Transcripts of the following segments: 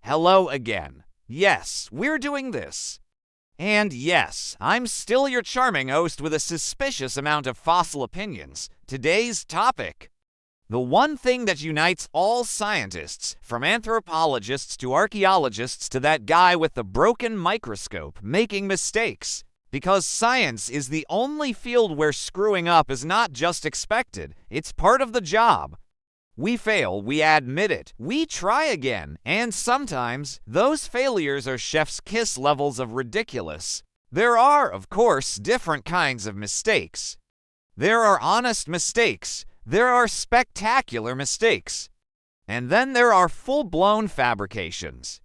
Hello again. Yes, we're doing this. And yes, I'm still your charming host with a suspicious amount of fossil opinions. Today's topic: the one thing that unites all scientists, from anthropologists to archaeologists to that guy with the broken microscope, making mistakes. Because science is the only field where screwing up is not just expected, it's part of the job. We fail, we admit it, we try again, and sometimes those failures are chef's kiss levels of ridiculous. There are, of course, different kinds of mistakes. There are honest mistakes, there are spectacular mistakes, and then there are full-blown fabrications.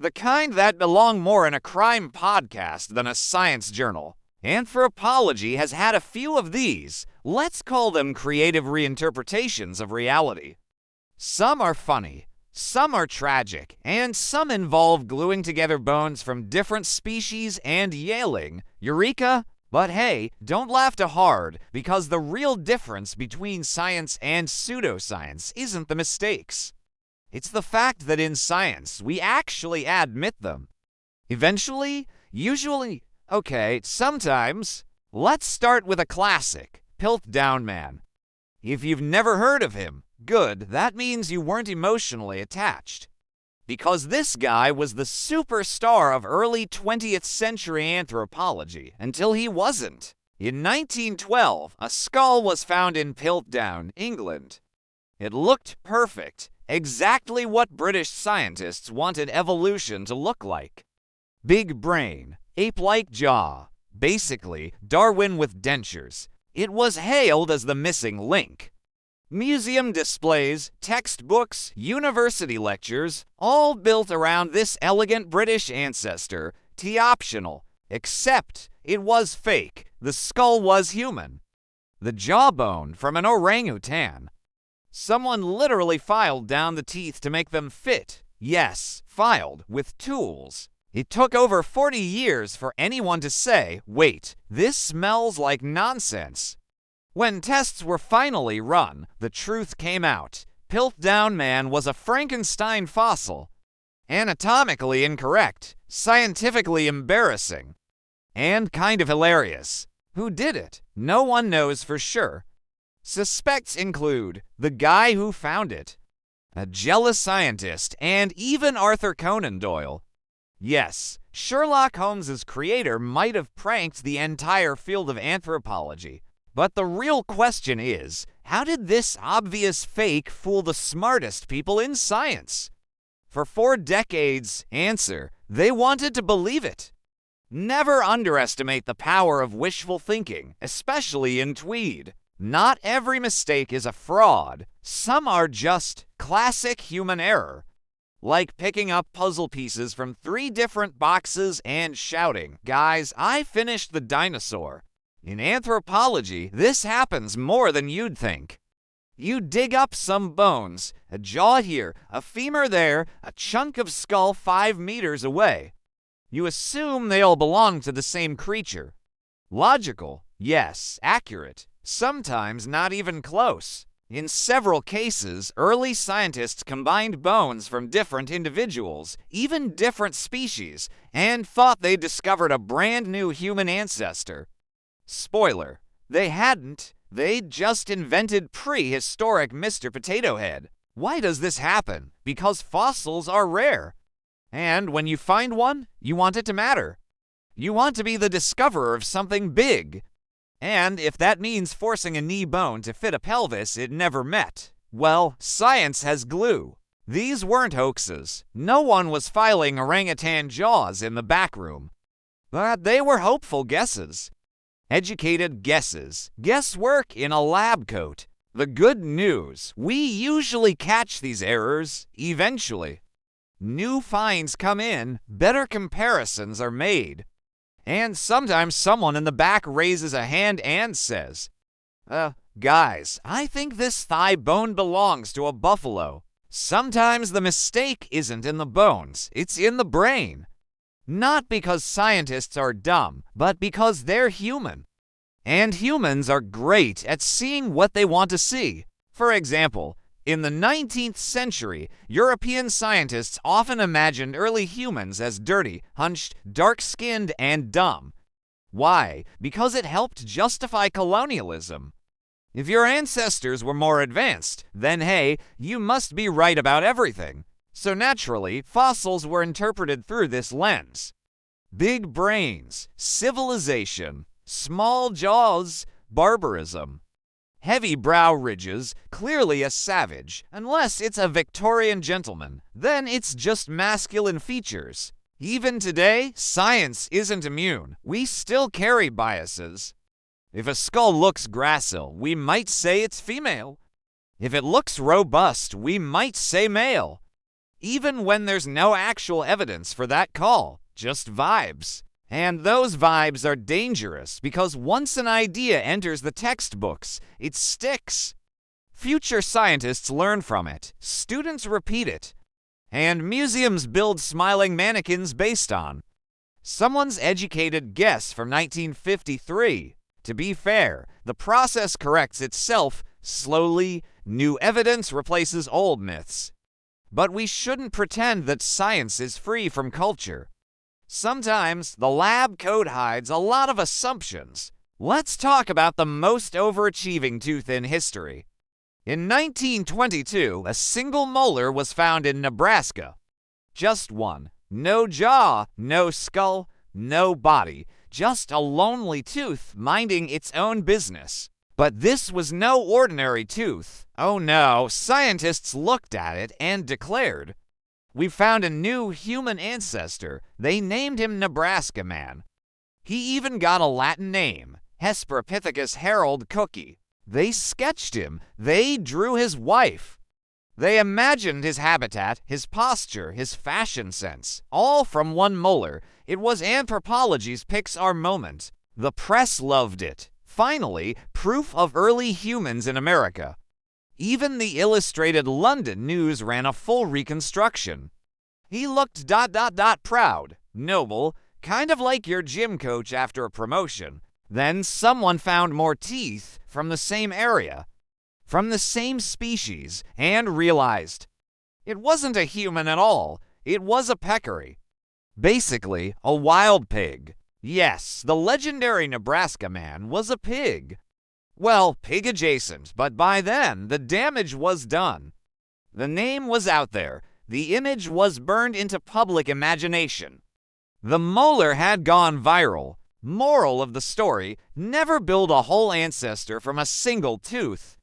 The kind that belong more in a crime podcast than a science journal. Anthropology has had a few of these. Let's call them creative reinterpretations of reality. Some are funny, some are tragic, and some involve gluing together bones from different species and yelling, "Eureka!" But hey, don't laugh too hard, because the real difference between science and pseudoscience isn't the mistakes. It's the fact that in science, we actually admit them. Eventually, usually, okay, sometimes. Let's start with a classic, Piltdown Man. If you've never heard of him, good, that means you weren't emotionally attached. Because this guy was the superstar of early 20th century anthropology until he wasn't. In 1912, a skull was found in Piltdown, England. It looked perfect. Exactly what British scientists wanted evolution to look like. Big brain, ape-like jaw, basically Darwin with dentures. It was hailed as the missing link. Museum displays, textbooks, university lectures, all built around this elegant British ancestor, optional, except it was fake. The skull was human. The jawbone from an orangutan. Someone literally filed down the teeth to make them fit. Yes, filed, with tools. It took over 40 years for anyone to say, wait, this smells like nonsense. When tests were finally run, the truth came out. Piltdown Man was a Frankenstein fossil. Anatomically incorrect, scientifically embarrassing, and kind of hilarious. Who did it? No one knows for sure. Suspects include the guy who found it, a jealous scientist, and even Arthur Conan Doyle. Yes, Sherlock Holmes's creator might have pranked the entire field of anthropology. But the real question is, how did this obvious fake fool the smartest people in science? For 4 decades, answer, they wanted to believe it. Never underestimate the power of wishful thinking, especially in Tweed. Not every mistake is a fraud. Some are just classic human error. Like picking up puzzle pieces from 3 different boxes and shouting, "Guys, I finished the dinosaur." In anthropology, this happens more than you'd think. You dig up some bones, a jaw here, a femur there, a chunk of skull 5 meters away. You assume they all belong to the same creature. Logical, yes, accurate. Sometimes not even close. In several cases, early scientists combined bones from different individuals, even different species, and thought they discovered a brand new human ancestor. Spoiler, they hadn't. They'd just invented prehistoric Mr. Potato Head. Why does this happen? Because fossils are rare. And when you find one, you want it to matter. You want to be the discoverer of something big. And if that means forcing a knee bone to fit a pelvis it never met, well, science has glue. These weren't hoaxes. No one was filing orangutan jaws in the back room. But they were hopeful guesses. Educated guesses. Guesswork in a lab coat. The good news, we usually catch these errors, eventually. New finds come in, better comparisons are made. And sometimes someone in the back raises a hand and says, guys, I think this thigh bone belongs to a buffalo. Sometimes the mistake isn't in the bones, it's in the brain. Not because scientists are dumb, but because they're human. And humans are great at seeing what they want to see. For example, In the 19th century, European scientists often imagined early humans as dirty, hunched, dark-skinned, and dumb. Why? Because it helped justify colonialism. If your ancestors were more advanced, then hey, you must be right about everything. So naturally, fossils were interpreted through this lens. Big brains, civilization, small jaws, barbarism. Heavy brow ridges, clearly a savage. Unless it's a Victorian gentleman, then it's just masculine features. Even today, science isn't immune. We still carry biases. If a skull looks gracile, we might say it's female. If it looks robust, we might say male. Even when there's no actual evidence for that call, just vibes. And those vibes are dangerous because once an idea enters the textbooks, it sticks. Future scientists learn from it, students repeat it, and museums build smiling mannequins based on someone's educated guess from 1953. To be fair, the process corrects itself slowly. New evidence replaces old myths. But we shouldn't pretend that science is free from culture. Sometimes the lab coat hides a lot of assumptions. Let's talk about the most overachieving tooth in history. In 1922, a single molar was found in Nebraska. Just one. No jaw, no skull, no body. Just a lonely tooth minding its own business. But this was no ordinary tooth. Oh no, scientists looked at it and declared, "We found a new human ancestor." They named him Nebraska Man. He even got a Latin name, Hesperopithecus Harold Cookie. They sketched him. They drew his wife. They imagined his habitat, his posture, his fashion sense, all from one molar. It was Anthropology's Pixar moment. The press loved it. Finally, proof of early humans in America. Even the Illustrated London News ran a full reconstruction. He looked ... proud, noble, kind of like your gym coach after a promotion. Then someone found more teeth from the same area, from the same species, and realized it wasn't a human at all. It was a peccary. Basically, a wild pig. Yes, the legendary Nebraska Man was a pig. Well, pig adjacent, but by then, the damage was done. The name was out there. The image was burned into public imagination. The molar had gone viral. Moral of the story, never build a whole ancestor from a single tooth.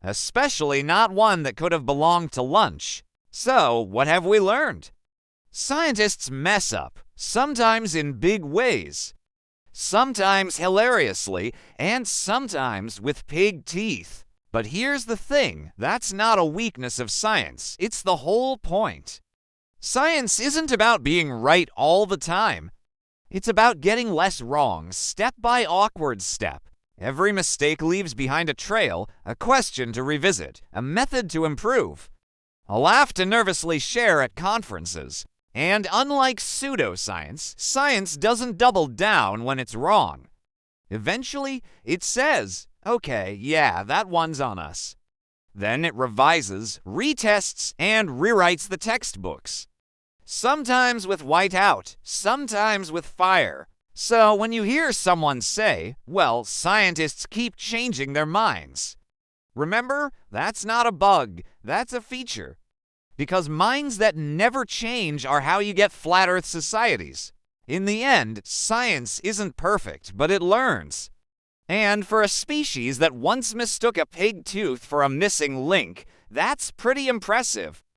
Especially not one that could have belonged to lunch. So, what have we learned? Scientists mess up, sometimes in big ways. Sometimes hilariously, and sometimes with pig teeth. But here's the thing, that's not a weakness of science, it's the whole point. Science isn't about being right all the time. It's about getting less wrong, step by awkward step. Every mistake leaves behind a trail, a question to revisit, a method to improve, a laugh to nervously share at conferences. And unlike pseudoscience, science doesn't double down when it's wrong. Eventually, it says, okay, yeah, that one's on us. Then it revises, retests, and rewrites the textbooks. Sometimes with whiteout, sometimes with fire. So when you hear someone say, well, scientists keep changing their minds, remember, that's not a bug, that's a feature. Because minds that never change are how you get flat earth societies. In the end, science isn't perfect, but it learns. And for a species that once mistook a pig tooth for a missing link, that's pretty impressive.